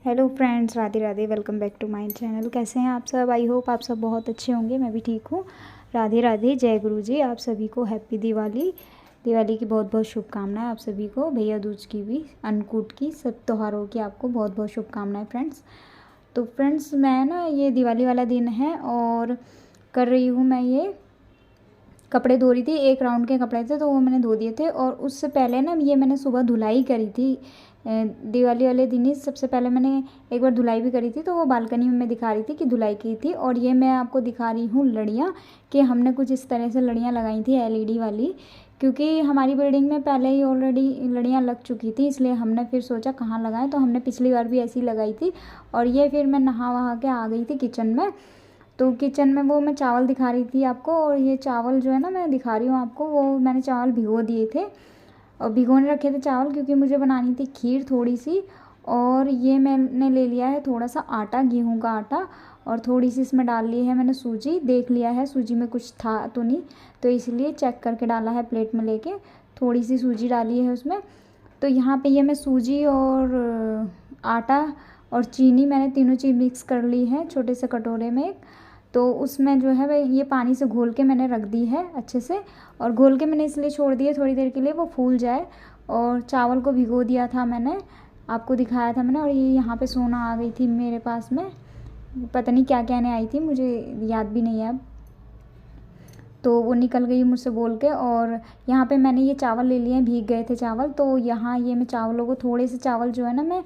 Hello friends, Radhe Radhe. Welcome back to my channel. कैसे हैं आप सब? आई होप आप सब बहुत अच्छे होंगे। मैं भी ठीक हूँ। राधे राधे, जय गुरु जी। आप सभी को हैप्पी दिवाली। दिवाली की बहुत बहुत शुभकामनाएं आप सभी को। भैया दूज की भी, अन्नकूट की, सब त्योहारों की आपको बहुत बहुत शुभकामनाएं फ्रेंड्स। तो फ्रेंड्स, मैं ना ये दिवाली वाला दिन है और कर रही हूँ मैं ये कपड़े धो रही थी। एक राउंड के कपड़े थे तो वो मैंने धो दिए थे। और उससे पहले ना ये मैंने सुबह धुलाई करी थी। दिवाली वाले दिन ही सबसे पहले मैंने एक बार धुलाई भी करी थी, तो वो बालकनी में मैं दिखा रही थी कि धुलाई की थी। और ये मैं आपको दिखा रही हूँ लड़ियाँ, कि हमने कुछ इस तरह से लड़ियाँ लगाई थी एलईडी वाली, क्योंकि हमारी बिल्डिंग में पहले ही ऑलरेडी लड़ियाँ लग चुकी थी, इसलिए हमने फिर सोचा कहाँ लगाएं। तो हमने पिछली बार भी ऐसी लगाई थी। और ये फिर मैं नहा वहा के आ गई थी किचन में। तो किचन में वो मैं चावल दिखा रही थी आपको। और ये चावल जो है ना, मैं दिखा रही हूँ आपको, वो मैंने चावल भिगो दिए थे और भिगोने रखे थे चावल, क्योंकि मुझे बनानी थी खीर थोड़ी सी। और ये मैंने ले लिया है थोड़ा सा आटा, गेहूं का आटा, और थोड़ी सी इसमें डाल ली है मैंने सूजी। देख लिया है सूजी में कुछ था तो नहीं, तो इसलिए चेक करके डाला है प्लेट में लेके। थोड़ी सी सूजी डाली है उसमें। तो यहाँ पे ये मैं सूजी और आटा और चीनी, मैंने तीनों चीज़ मिक्स कर ली है छोटे से कटोरे में। तो उसमें जो है वह ये पानी से घोल के मैंने रख दी है अच्छे से। और घोल के मैंने इसलिए छोड़ दिया थोड़ी देर के लिए, वो फूल जाए। और चावल को भिगो दिया था मैंने, आपको दिखाया था मैंने। और ये यहाँ पे सोना आ गई थी मेरे पास में, पता नहीं क्या कहने आई थी, मुझे याद भी नहीं है अब। तो वो निकल गई मुझसे बोल के। और यहाँ पे मैंने ये चावल ले लिए हैं, भीग गए थे चावल। तो यहाँ ये मैं चावलों को, थोड़े से चावल जो है ना, मैं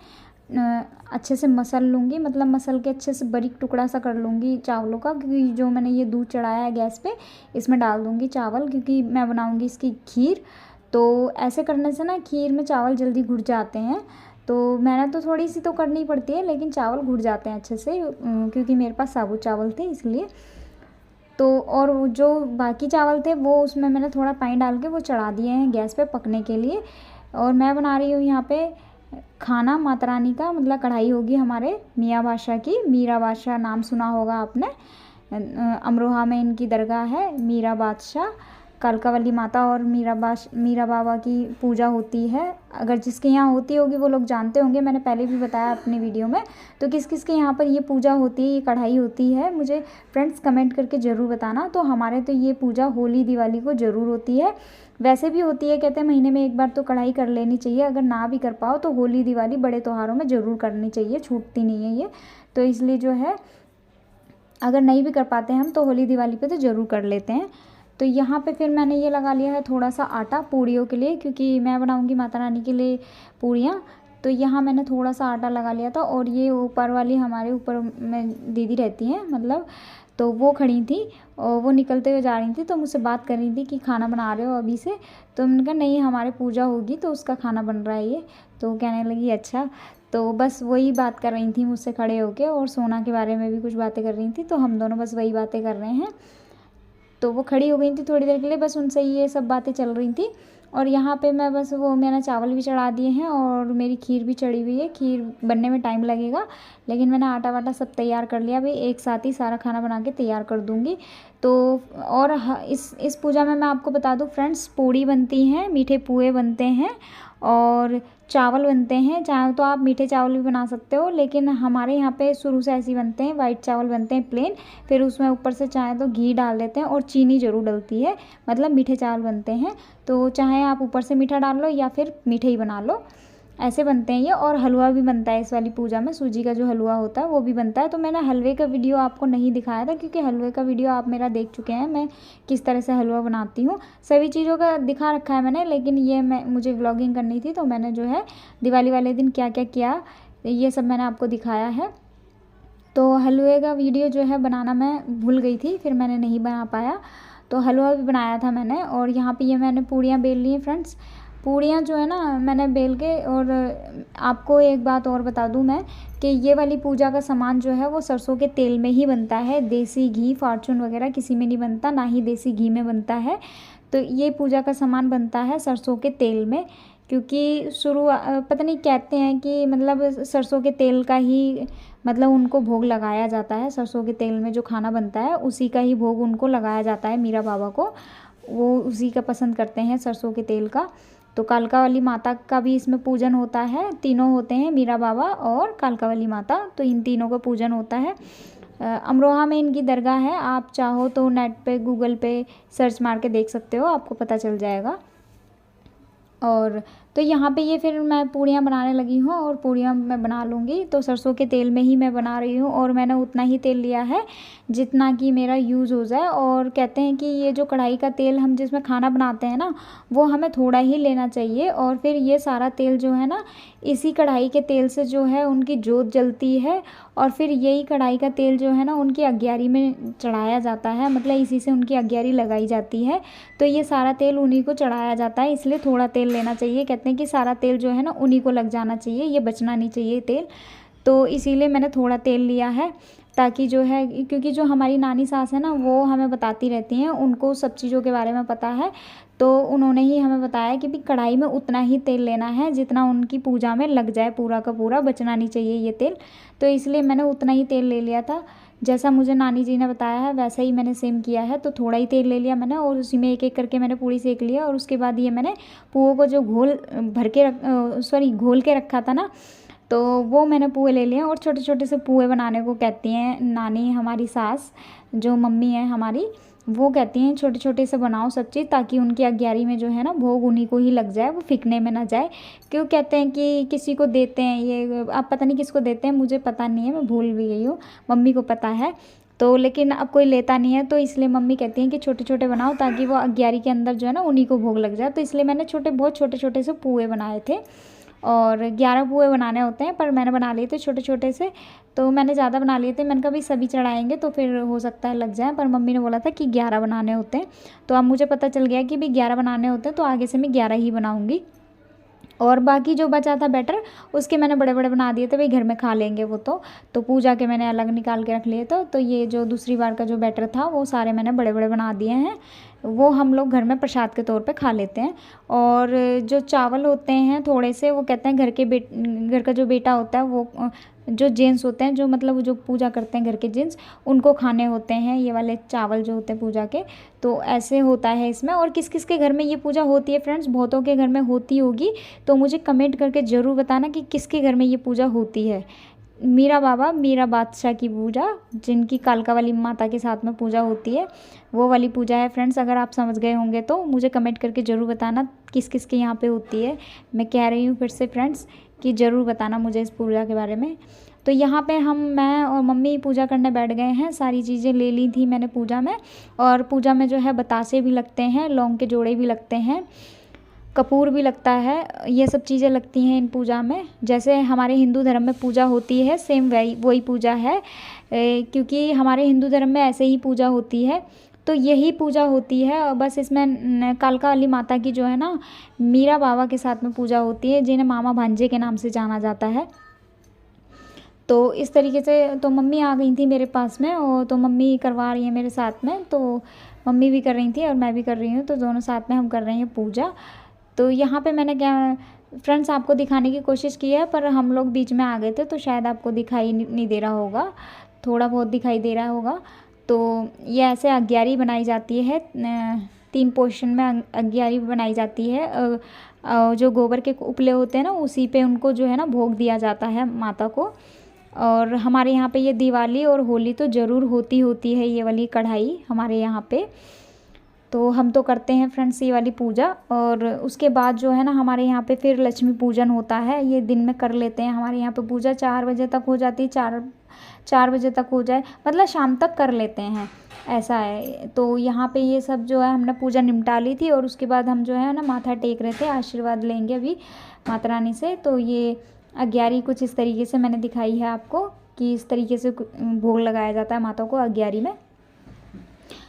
अच्छे से मसल लूँगी, मतलब मसल के अच्छे से बारीक टुकड़ा सा कर लूँगी चावलों का। क्योंकि जो मैंने ये दूध चढ़ाया है गैस पे, इसमें डाल दूँगी चावल, क्योंकि मैं बनाऊँगी इसकी खीर। तो ऐसे करने से ना खीर में चावल जल्दी घुट जाते हैं। तो मैंने तो थोड़ी सी तो करनी पड़ती है, लेकिन चावल घुट जाते हैं अच्छे से, क्योंकि मेरे पास साबुत चावल थे इसलिए। तो और वो जो बाकी चावल थे वो उसमें मैंने थोड़ा पानी डाल के वो चढ़ा दिए हैं गैस पे पकने के लिए। और मैं बना रही हूँ यहाँ पे खाना माता रानी का, मतलब कढ़ाई होगी हमारे मियाँ बादशाह की। मीरा बादशाह नाम सुना होगा आपने। अमरोहा में इनकी दरगाह है, मीरा बादशाह। कालकावली माता और मीरा बाबा की पूजा होती है। अगर जिसके यहाँ होती होगी वो लोग जानते होंगे, मैंने पहले भी बताया अपनी वीडियो में। तो किस किस के यहाँ पर ये पूजा होती है, ये कढ़ाई होती है, मुझे फ्रेंड्स कमेंट करके ज़रूर बताना। तो हमारे तो ये पूजा होली दिवाली को ज़रूर होती है। वैसे भी होती है, कहते हैं महीने में एक बार तो कढ़ाई कर लेनी चाहिए। अगर ना भी कर पाओ तो होली दिवाली बड़े त्योहारों में ज़रूर करनी चाहिए, छूटती नहीं है ये। तो इसलिए जो है, अगर नहीं भी कर पाते हैं हम तो होली दिवाली पे तो ज़रूर कर लेते हैं। तो यहाँ पे फिर मैंने ये लगा लिया है थोड़ा सा आटा पूड़ियों के लिए, क्योंकि मैं बनाऊँगी माता रानी के लिए पूड़ियाँ। तो यहाँ मैंने थोड़ा सा आटा लगा लिया था। और ये ऊपर वाली, हमारे ऊपर में दीदी रहती हैं मतलब, तो वो खड़ी थी और वो निकलते हुए जा रही थी। तो मुझसे बात कर रही थी कि खाना बना रहे हो अभी से? तो मैंने कहा नहीं, हमारे पूजा होगी तो उसका खाना बन रहा है ये। तो कहने लगी अच्छा। तो बस वही बात कर रही थी मुझसे खड़े होके, और सोना के बारे में भी कुछ बातें कर रही थी। तो हम दोनों बस वही बातें कर रहे हैं। तो वो खड़ी हो गई थी थोड़ी देर के लिए, बस उनसे ये सब बातें चल रही थी। और यहाँ पे मैं बस, वो मैंने चावल भी चढ़ा दिए हैं और मेरी खीर भी चढ़ी हुई है। खीर बनने में टाइम लगेगा, लेकिन मैंने आटा वाटा सब तैयार कर लिया। भाई एक साथ ही सारा खाना बना के तैयार कर दूँगी। तो और इस पूजा में मैं आपको बता दूँ फ्रेंड्स, पूड़ी बनती हैं, मीठे पुए बनते हैं और चावल बनते हैं। चाहे तो आप मीठे चावल भी बना सकते हो, लेकिन हमारे यहाँ पे शुरू से ऐसे ही बनते हैं, वाइट चावल बनते हैं प्लेन। फिर उसमें ऊपर से चाहे तो घी डाल देते हैं और चीनी ज़रूर डलती है, मतलब मीठे चावल बनते हैं। तो चाहे आप ऊपर से मीठा डाल लो या फिर मीठे ही बना लो, ऐसे बनते हैं ये। और हलवा भी बनता है इस वाली पूजा में, सूजी का जो हलवा होता है वो भी बनता है। तो मैंने हलवे का वीडियो आपको नहीं दिखाया था, क्योंकि हलवे का वीडियो आप मेरा देख चुके हैं, मैं किस तरह से हलवा बनाती हूँ। सभी चीज़ों का दिखा रखा है मैंने, लेकिन ये मुझे व्लॉगिंग करनी थी, तो मैंने जो है दिवाली वाले दिन क्या क्या किया ये सब मैंने आपको दिखाया है। तो हलवे का वीडियो जो है बनाना मैं भूल गई थी, फिर मैंने नहीं बना पाया। तो हलवा भी बनाया था मैंने। और यहाँ पे ये मैंने पूड़ियाँ बेल ली हैं फ्रेंड्स। पूड़ियाँ जो है ना मैंने बेल के, और आपको एक बात और बता दूँ मैं, कि ये वाली पूजा का सामान जो है वो सरसों के तेल में ही बनता है। देसी घी, फॉर्चून वगैरह किसी में नहीं बनता, ना ही देसी घी में बनता है। तो ये पूजा का सामान बनता है सरसों के तेल में, क्योंकि पता नहीं कहते हैं कि मतलब सरसों के तेल का ही, मतलब उनको भोग लगाया जाता है। सरसों के तेल में जो खाना बनता है उसी का ही भोग उनको लगाया जाता है, मीरा बाबा को। वो उसी का पसंद करते हैं, सरसों के तेल का। तो कालका वाली माता का भी इसमें पूजन होता है। तीनों होते हैं, मीरा बाबा और कालका वाली माता, तो इन तीनों का पूजन होता है। अमरोहा में इनकी दरगाह है। आप चाहो तो नेट पे गूगल पे सर्च मार के देख सकते हो, आपको पता चल जाएगा। और तो यहाँ पे ये फिर मैं पूड़ियाँ बनाने लगी हूँ और पूड़ियाँ मैं बना लूँगी। तो सरसों के तेल में ही मैं बना रही हूँ और मैंने उतना ही तेल लिया है जितना कि मेरा यूज़ हो जाए। और कहते हैं कि ये जो कढ़ाई का तेल हम जिसमें खाना बनाते हैं ना, वो हमें थोड़ा ही लेना चाहिए। और फिर ये सारा तेल जो है ना, इसी कढ़ाई के तेल से जो है उनकी जोत जलती है और फिर यही कढ़ाई का तेल जो है ना उनकी अग्यारी में चढ़ाया जाता है, मतलब इसी से उनकी अग्यारी लगाई जाती है। तो ये सारा तेल उन्हीं को चढ़ाया जाता है, इसलिए थोड़ा तेल लेना चाहिए। कहते हैं कि सारा तेल जो है ना उन्हीं को लग जाना चाहिए, ये बचना नहीं चाहिए तेल। तो इसीलिए मैंने थोड़ा तेल लिया है, ताकि जो है, क्योंकि जो हमारी नानी सास है ना वो हमें बताती रहती हैं, उनको सब चीज़ों के बारे में पता है। तो उन्होंने ही हमें बताया कि भी कढ़ाई में उतना ही तेल लेना है जितना उनकी पूजा में लग जाए, पूरा का पूरा बचना नहीं चाहिए ये तेल। तो इसलिए मैंने उतना ही तेल ले लिया था, जैसा मुझे नानी जी ने बताया है वैसा ही मैंने सेम किया है। तो थोड़ा ही तेल ले लिया मैंने और उसी में एक एक करके मैंने पूड़ी सेक लिया। और उसके बाद ये मैंने पुओं को जो घोल के रखा था ना, तो वो मैंने पुए ले लिए और छोटे छोटे से पुए बनाने को कहती हैं नानी, हमारी सास जो मम्मी है हमारी, वो कहती हैं छोटे छोटे से बनाओ सब चीज़, ताकि उनकी अग्यारी में जो है ना भोग उन्हीं को ही लग जाए, वो फिकने में ना जाए। क्यों कहते हैं कि किसी को देते हैं, ये आप पता नहीं किसको देते हैं, मुझे पता नहीं है, मैं भूल भी गई हूँ, मम्मी को पता है। तो लेकिन अब कोई लेता नहीं है, तो इसलिए मम्मी कहती हैं कि छोटे छोटे बनाओ ताकि वो अग्यारी के अंदर जो है ना उन्हीं को भोग लग जाए। तो इसलिए मैंने बहुत छोटे छोटे से पुए बनाए थे और 11 पुए बनाने होते हैं, पर मैंने बना लिए थे छोटे छोटे से। तो मैंने ज़्यादा बना लिए थे, मैंने कहा भाई सभी चढ़ाएंगे तो फिर हो सकता है लग जाए, पर मम्मी ने बोला था कि 11 बनाने होते हैं। तो अब मुझे पता चल गया कि भाई 11 बनाने होते हैं, तो आगे से मैं 11 ही बनाऊँगी। और बाकी जो बचा था बैटर, उसके मैंने बड़े बड़े बना दिए थे, भाई घर में खा लेंगे वो। तो पूजा के मैंने अलग निकाल के रख लिए थे। तो ये जो दूसरी बार का जो बैटर था वो सारे मैंने बड़े बड़े बना दिए हैं, वो हम लोग घर में प्रसाद के तौर पे खा लेते हैं। और जो चावल होते हैं थोड़े से, वो कहते हैं घर का जो बेटा होता है वो, जो जेंट्स होते हैं, जो मतलब जो पूजा करते हैं घर के जेंट्स, उनको खाने होते हैं ये वाले चावल जो होते हैं पूजा के। तो ऐसे होता है इसमें। और किस किस के घर में ये पूजा होती है फ्रेंड्स, बहुतों के घर में होती होगी, तो मुझे कमेंट करके ज़रूर बताना कि किसके घर में ये पूजा होती है। मीरा बाबा, मीरा बादशाह की पूजा, जिनकी कालका वाली माता के साथ में पूजा होती है, वो वाली पूजा है फ्रेंड्स। अगर आप समझ गए होंगे तो मुझे कमेंट करके ज़रूर बताना किस किस के यहाँ पे होती है। मैं कह रही हूँ फिर से फ्रेंड्स कि ज़रूर बताना मुझे इस पूजा के बारे में। तो यहाँ पे मैं और मम्मी पूजा करने बैठ गए हैं। सारी चीज़ें ले ली थी मैंने पूजा में। और पूजा में जो है बतासे भी लगते हैं, लौंग के जोड़े भी लगते हैं, कपूर भी लगता है, ये सब चीज़ें लगती हैं इन पूजा में। जैसे हमारे हिंदू धर्म में पूजा होती है, सेम वही पूजा है, क्योंकि हमारे हिंदू धर्म में ऐसे ही पूजा होती है। तो यही पूजा होती है। और बस इसमें कालका वाली माता की जो है ना मीरा बाबा के साथ में पूजा होती है, जिन्हें मामा भांजे के नाम से जाना जाता है। तो इस तरीके से तो मम्मी आ गई थी मेरे पास में, और तो मम्मी करवा रही है मेरे साथ में। तो मम्मी भी कर रही थी और मैं भी कर रही हूँ, तो दोनों साथ में हम कर रहे हैं पूजा। तो यहाँ पे मैंने क्या फ्रेंड्स आपको दिखाने की कोशिश की है, पर हम लोग बीच में आ गए थे तो शायद आपको दिखाई नहीं दे रहा होगा, थोड़ा बहुत दिखाई दे रहा होगा। तो ये ऐसे अग्यारी बनाई जाती है, 3 पोर्शन में अग्यारी बनाई जाती है। जो गोबर के उपले होते हैं ना, उसी पे उनको जो है ना भोग दिया जाता है माता को। और हमारे यहाँ पे ये दिवाली और होली तो ज़रूर होती है ये वाली कढ़ाई हमारे यहाँ पे। तो हम तो करते हैं फ्रेंड्स ये वाली पूजा। और उसके बाद जो है ना हमारे यहाँ पे फिर लक्ष्मी पूजन होता है, ये दिन में कर लेते हैं। हमारे यहाँ पे पूजा 4 बजे तक हो जाती है, 4 बजे तक हो जाए, मतलब शाम तक कर लेते हैं, ऐसा है। तो यहाँ पे ये सब जो है हमने पूजा निपटा ली थी। और उसके बाद हम जो है ना माथा टेक रहे थे, आशीर्वाद लेंगे अभी माता रानी से। तो ये अग्यारी कुछ इस तरीके से मैंने दिखाई है आपको, कि इस तरीके से भोग लगाया जाता है माता को अग्यारी में।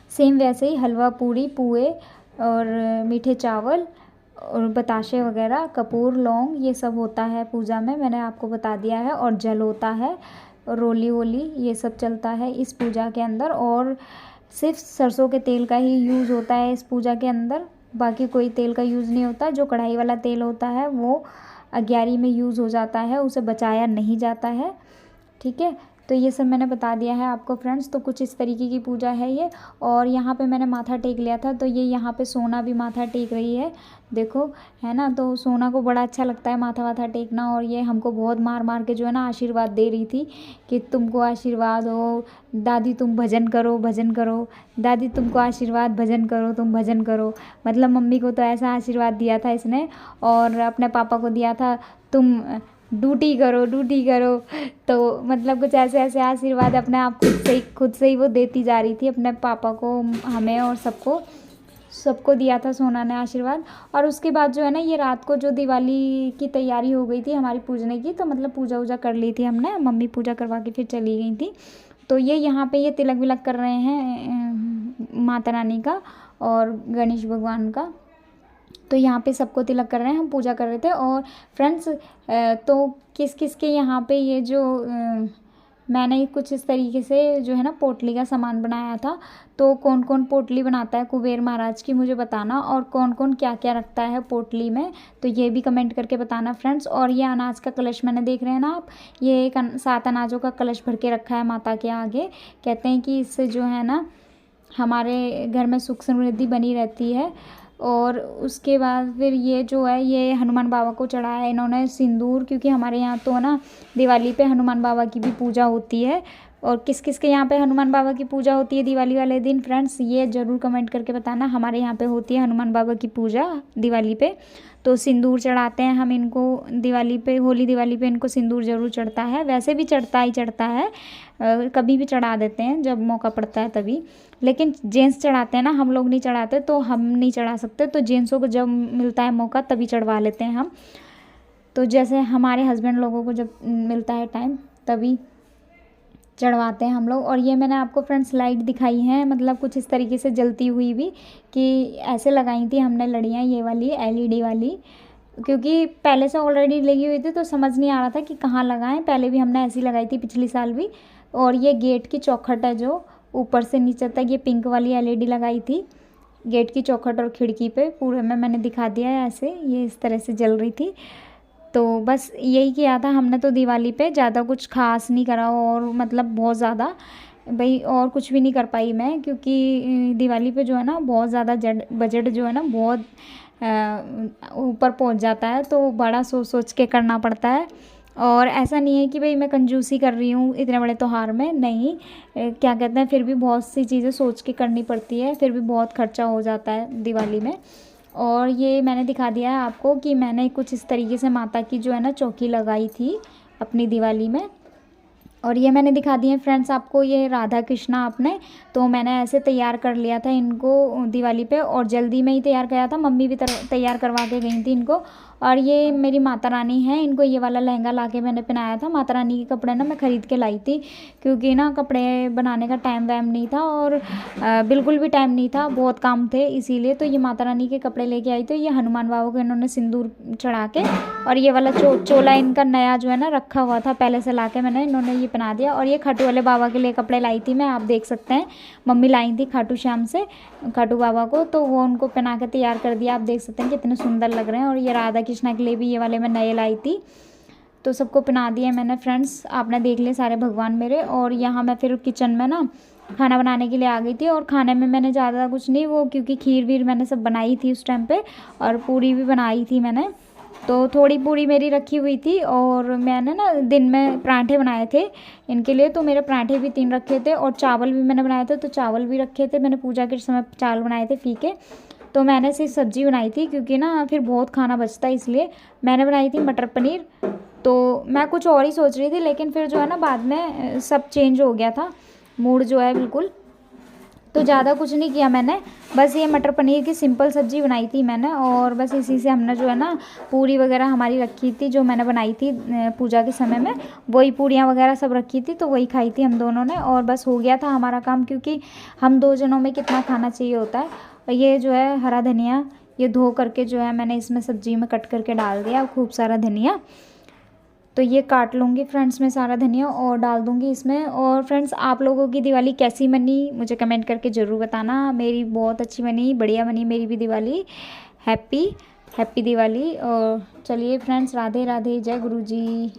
सेम वैसे ही हलवा पूड़ी पुए और मीठे चावल और बताशे वगैरह, कपूर लौंग, ये सब होता है पूजा में, मैंने आपको बता दिया है। और जल होता है, और रोली वोली ये सब चलता है इस पूजा के अंदर। और सिर्फ सरसों के तेल का ही यूज़ होता है इस पूजा के अंदर, बाकी कोई तेल का यूज़ नहीं होता। जो कढ़ाई वाला तेल होता है वो अग्यारी में यूज़ हो जाता है, उसे बचाया नहीं जाता है, ठीक है। तो ये सब मैंने बता दिया है आपको फ्रेंड्स। तो कुछ इस तरीके की पूजा है ये। और यहाँ पे मैंने माथा टेक लिया था, तो ये यहाँ पे सोना भी माथा टेक रही है, देखो, है ना। तो सोना को बड़ा अच्छा लगता है माथा वाथा टेकना, और ये हमको बहुत मार मार के जो है ना आशीर्वाद दे रही थी कि तुमको आशीर्वाद हो, दादी तुम भजन करो, भजन करो, दादी तुमको आशीर्वाद, भजन करो, तुम भजन करो। मतलब मम्मी को तो ऐसा आशीर्वाद दिया था इसने, और अपने पापा को दिया था तुम ड्यूटी करो, ड्यूटी करो। तो मतलब कुछ ऐसे ऐसे आशीर्वाद अपने आप खुद से ही वो देती जा रही थी अपने पापा को, हमें, और सबको दिया था सोना ने आशीर्वाद। और उसके बाद जो है ना, ये रात को जो दिवाली की तैयारी हो गई थी हमारी पूजने की, तो मतलब पूजा वूजा कर ली थी हमने, मम्मी पूजा करवा के फिर चली गई थी। तो ये यहाँ पे ये तिलक विलक कर रहे हैं माता रानी का और गणेश भगवान का। तो यहाँ पे सबको तिलक कर रहे हैं, हम पूजा कर रहे थे। और फ्रेंड्स तो किस किस के यहाँ पे ये जो मैंने कुछ इस तरीके से जो है ना पोटली का सामान बनाया था। तो कौन कौन पोटली बनाता है कुबेर महाराज की मुझे बताना, और कौन कौन क्या क्या रखता है पोटली में, तो ये भी कमेंट करके बताना फ्रेंड्स। और ये अनाज का कलश मैंने देख रहे हैं ना आप, ये एक 7 अनाजों का कलश भर के रखा है माता के आगे। कहते हैं कि इससे जो है ना हमारे घर में सुख समृद्धि बनी रहती है। और उसके बाद फिर ये जो है ये हनुमान बाबा को चढ़ाया है इन्होंने सिंदूर, क्योंकि हमारे यहाँ तो ना दिवाली पे हनुमान बाबा की भी पूजा होती है। और किस किस के यहाँ पे हनुमान बाबा की पूजा होती है दिवाली वाले दिन फ्रेंड्स, ये ज़रूर कमेंट करके बताना। हमारे यहाँ पे होती है हनुमान बाबा की पूजा दिवाली पे। तो सिंदूर चढ़ाते हैं हम इनको दिवाली पे, होली दिवाली पे इनको सिंदूर ज़रूर चढ़ता है, वैसे भी चढ़ता ही चढ़ता है, कभी भी चढ़ा देते हैं जब मौका पड़ता है तभी। लेकिन जेंट्स चढ़ाते हैं ना, हम लोग नहीं चढ़ाते, तो हम नहीं चढ़ा सकते, तो जेंट्सों को जब मिलता है मौका तभी चढ़वा लेते हैं हम। तो जैसे हमारे हस्बैंड लोगों को जब मिलता है टाइम तभी चढ़वाते हैं हम लोग। और ये मैंने आपको फ्रेंड्स लाइट दिखाई हैं, मतलब कुछ इस तरीके से जलती हुई भी, कि ऐसे लगाई थी हमने लड़ियाँ, ये वाली एलईडी वाली, क्योंकि पहले से ऑलरेडी लगी हुई थी तो समझ नहीं आ रहा था कि कहाँ लगाएं। पहले भी हमने ऐसी लगाई थी पिछली साल भी। और ये गेट की चौखट है जो ऊपर से नीचे तक ये पिंक वाली एलईडी लगाई थी गेट की चौखट और खिड़की पे, पूरे में मैंने दिखा दिया है ऐसे, ये इस तरह से जल रही थी। तो बस यही किया था हमने तो दिवाली पे, ज़्यादा कुछ खास नहीं करा, और मतलब बहुत ज़्यादा भाई और कुछ भी नहीं कर पाई मैं, क्योंकि दिवाली पे जो है ना बहुत ज़्यादा बजट जो है ना बहुत ऊपर पहुंच जाता है, तो बड़ा सोच सोच के करना पड़ता है। और ऐसा नहीं है कि भाई मैं कंजूसी कर रही हूँ इतने बड़े त्योहार में, नहीं, क्या कहते हैं, फिर भी बहुत सी चीज़ें सोच के करनी पड़ती है, फिर भी बहुत खर्चा हो जाता है दिवाली में। और ये मैंने दिखा दिया है आपको कि मैंने कुछ इस तरीके से माता की जो है ना चौकी लगाई थी अपनी दिवाली में। और ये मैंने दिखा दिए फ्रेंड्स आपको, ये राधा कृष्णा अपने, तो मैंने ऐसे तैयार कर लिया था इनको दिवाली पे, और जल्दी में ही तैयार किया था, मम्मी भी तैयार करवा के गई थी इनको। और ये मेरी माता रानी है, इनको ये वाला लहंगा ला के मैंने पहनाया था। माता रानी के कपड़े ना मैं ख़रीद के लाई थी, क्योंकि ना कपड़े बनाने का टाइम वैम नहीं था, और बिल्कुल भी टाइम नहीं था, बहुत काम थे, इसीलिए तो ये माता रानी के कपड़े लेके आई। तो ये हनुमान बाबा को इन्होंने सिंदूर चढ़ा के, और ये वाला चोला इनका नया जो है ना रखा हुआ था पहले से ला के मैंने, इन्होंने ये पहना दिया। और ये खाटू वाले बाबा के लिए कपड़े लाई थी मैं, आप देख सकते हैं, मम्मी लाई थी खाटू श्याम से खाटू बाबा को, तो वो उनको पहना के तैयार कर दिया। आप देख सकते हैं कितने सुंदर लग रहे हैं। और ये राधा कृष्णा के लिए भी ये वाले मैं नए लाई थी, तो सबको पहना दिए मैंने फ्रेंड्स, आपने देख लिए सारे भगवान मेरे। और यहाँ मैं फिर किचन में ना खाना बनाने के लिए आ गई थी, और खाने में मैंने ज़्यादा कुछ नहीं, वो क्योंकि खीर वीर मैंने सब बनाई थी उस टाइम पे, और पूरी भी बनाई थी मैंने, तो थोड़ी पूरी मेरी रखी हुई थी। और मैंने ना दिन में पराठे बनाए थे इनके लिए, तो मेरे पराठे भी 3 रखे थे, और चावल भी मैंने बनाए थे, तो चावल भी रखे थे मैंने, पूजा के समय चावल बनाए थे फीके। तो मैंने सिर्फ सब्ज़ी बनाई थी, क्योंकि ना फिर बहुत खाना बचता है, इसलिए मैंने बनाई थी मटर पनीर। तो मैं कुछ और ही सोच रही थी, लेकिन फिर जो है ना बाद में सब चेंज हो गया था, मूड जो है बिल्कुल, तो ज़्यादा कुछ नहीं किया मैंने, बस ये मटर पनीर की सिंपल सब्ज़ी बनाई थी मैंने। और बस इसी से हमने जो है ना पूरी वगैरह हमारी रखी थी, जो मैंने बनाई थी पूजा के समय में, वही पूरियाँ वगैरह सब रखी थी, तो वही खाई थी हम दोनों ने, और बस हो गया था हमारा काम, क्योंकि हम 2 जनों में कितना खाना चाहिए होता है। और ये जो है हरा धनिया, ये धो करके जो है मैंने इसमें सब्ज़ी में कट करके डाल दिया, खूब सारा धनिया, तो ये काट लूँगी फ्रेंड्स मैं सारा धनिया और डाल दूँगी इसमें। और फ्रेंड्स आप लोगों की दिवाली कैसी बनी मुझे कमेंट करके ज़रूर बताना, मेरी बहुत अच्छी बनी, बढ़िया बनी मेरी भी दिवाली। हैप्पी दिवाली। और चलिए फ्रेंड्स, राधे राधे, जय गुरु जी।